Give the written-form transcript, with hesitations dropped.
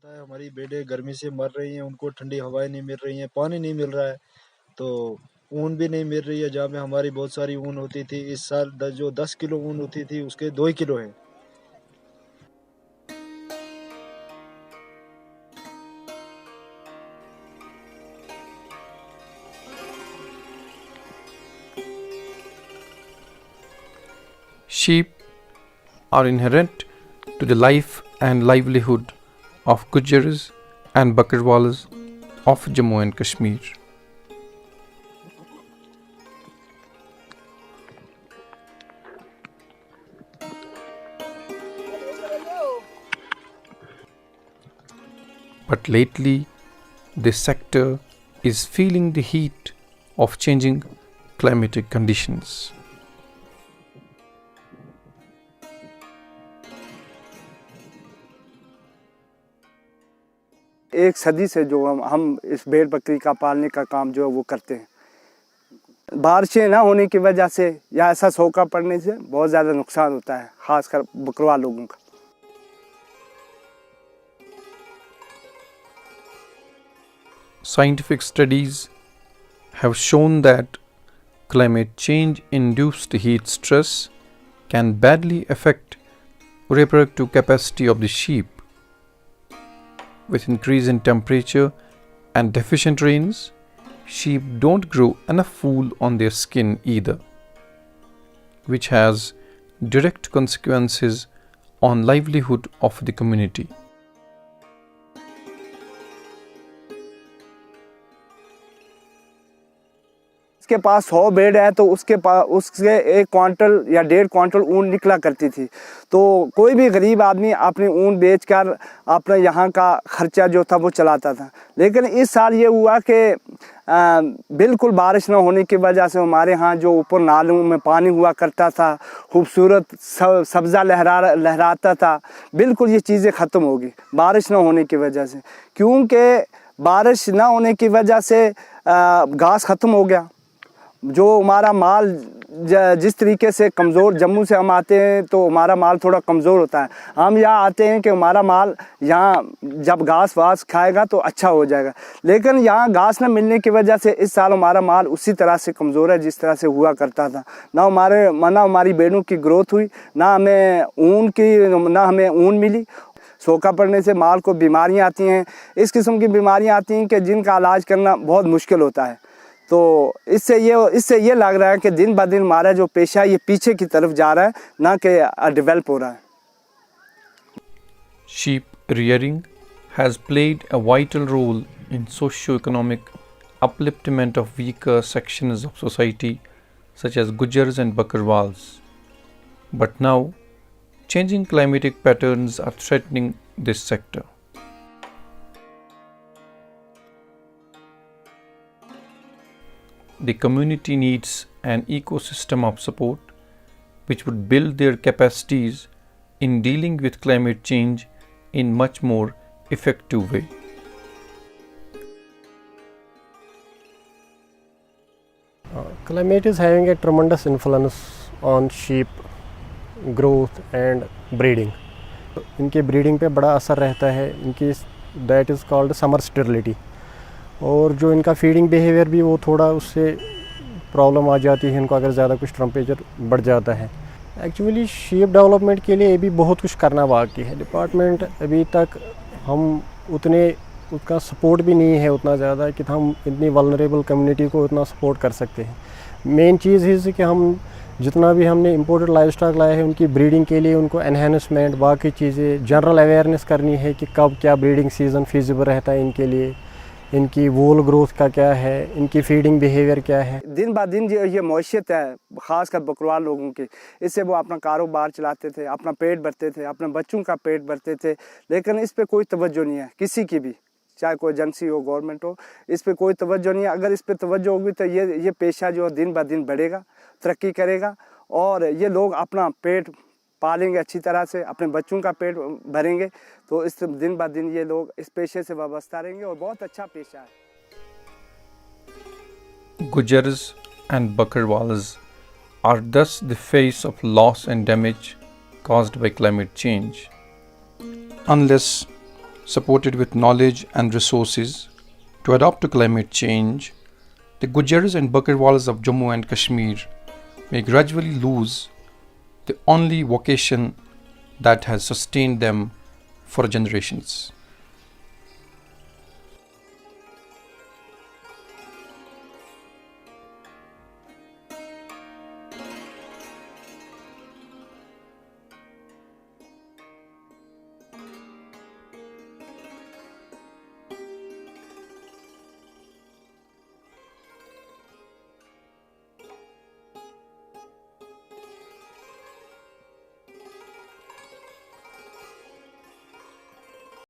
ہماری بیٹے گرمی سے مر رہی ہیں، ان کو ٹھنڈی ہوائیں نہیں مل رہی ہیں، پانی نہیں مل رہا ہے، تو اون بھی نہیں مل رہی ہے. جہاں پہ ہماری بہت ساری اون ہوتی تھی، اس سال جو 10 کلو اون ہوتی تھی اس کے 2 ہی کلو ہیں. Sheep are inherent to the life and livelihood of Gujars and Bakarwalas of Jammu and Kashmir. But lately, this sector is feeling the heat of changing climatic conditions. ایک صدی سے جو ہم اس بھیڑ بکری کا پالنے کا کام جو ہے وہ کرتے ہیں. بارشیں نہ ہونے کی وجہ سے یا ایسا سوکھا پڑنے سے بہت زیادہ نقصان ہوتا ہے، خاص کر بکروا لوگوں کا. Scientific studies have shown that climate change induced heat stress can badly affect reproductive capacity of the sheep. With increase in temperature and deficient rains, sheep don't grow enough wool on their skin either, which has direct consequences on livelihood of the community. اس کے پاس 100 بیڑ ہے تو اس سے 1 کوانٹل یا 1.5 کوانٹل اون نکلا کرتی تھی. تو کوئی بھی غریب آدمی اپنی اون بیچ کر اپنا یہاں کا خرچہ جو تھا وہ چلاتا تھا. لیکن اس سال یہ ہوا کہ بالکل بارش نہ ہونے کی وجہ سے ہمارے ہاں جو اوپر نالوں میں پانی ہوا کرتا تھا، خوبصورت سبزہ لہراتا تھا، بالکل یہ چیزیں ختم ہو گئی بارش نہ ہونے کی وجہ سے. کیونکہ بارش نہ ہونے کی وجہ سے گھاس ختم ہو گیا. جو ہمارا مال جس طریقے سے کمزور، جموں سے ہم آتے ہیں تو ہمارا مال تھوڑا کمزور ہوتا ہے. ہم یہاں آتے ہیں کہ ہمارا مال یہاں جب گھاس واس کھائے گا تو اچھا ہو جائے گا. لیکن یہاں گھاس نہ ملنے کی وجہ سے اس سال ہمارا مال اسی طرح سے کمزور ہے جس طرح سے ہوا کرتا تھا. نہ ہماری بیڑوں کی گروتھ ہوئی، نہ ہمیں اون ملی. سوکھا پڑنے سے مال کو بیماریاں آتی ہیں، اس قسم کی بیماریاں آتی ہیں کہ جن کا علاج کرنا بہت مشکل ہوتا ہے. تو اس سے یہ لگ رہا ہے کہ دن بہ دن ہمارا جو پیشہ ہے یہ پیچھے کی طرف جا رہا ہے، نہ کہ ڈیولپ ہو رہا ہے. Sheep rearing has played a vital role in socio-economic upliftment of weaker sections of society such as Gujars and Bakarwals. But now, changing climatic patterns are threatening this sector. The community needs an ecosystem of support which would build their capacities in dealing with climate change in much more effective way. Climate is having a tremendous influence on sheep growth and breeding. ان کے breeding پہ بڑا اثر رہتا ہے. ان کی that is called سمر اسٹیرلٹی. اور جو ان کا فیڈنگ بیہیویئر بھی وہ تھوڑا اس سے پرابلم آ جاتی ہے ان کو اگر زیادہ کچھ ٹمپریچر بڑھ جاتا ہے. ایکچولی شیپ ڈیولپمنٹ کے لیے ابھی بہت کچھ کرنا باقی ہے. ڈپارٹمنٹ ابھی تک ہم اس کا سپورٹ بھی نہیں ہے اتنا زیادہ کہ ہم اتنی ولنریبل کمیونٹی کو اتنا سپورٹ کر سکتے ہیں. مین چیز ہے کہ ہم جتنا بھی ہم نے امپورٹڈ لائف اسٹاک لائے ہیں ان کی بریڈنگ کے لیے ان کو انہینسمنٹ باقی چیزیں جنرل اویئرنیس کرنی ہے کہ کب کیا بریڈنگ سیزن فیزیبل رہتا ہے ان کے لیے، ان کی وول گروتھ کا کیا ہے، ان کی فیڈنگ بیہیویئر کیا ہے. دن بہ دن یہ معیشت ہے خاص کر بکروال لوگوں کی، اس سے وہ اپنا کاروبار چلاتے تھے، اپنا پیٹ بھرتے تھے، اپنے بچوں کا پیٹ بھرتے تھے. لیکن اس پہ کوئی توجہ نہیں ہے کسی کی بھی، چاہے کوئی ایجنسی ہو گورنمنٹ ہو، اس پہ کوئی توجہ نہیں ہے. اگر اس پہ توجہ ہوگی تو یہ پیشہ جو دن بہ دن بڑھے گا، ترقی کرے گا، اور یہ لوگ اپنا پیٹ پالیں گے اچھی طرح سے، اپنے بچوں کا پیٹ بھریں گے. تو اس دن بہ دن یہ لوگ اس پیشے سے وابستہ رہیں گے اور بہت اچھا پیشہ ہے. Gujars and Bakarwalas are thus the face of loss and damage caused by climate change. Unless supported with knowledge and resources to adapt to climate change, the Gujaris and Bakarwalas of Jammu and Kashmir may gradually lose the only vocation that has sustained them for generations.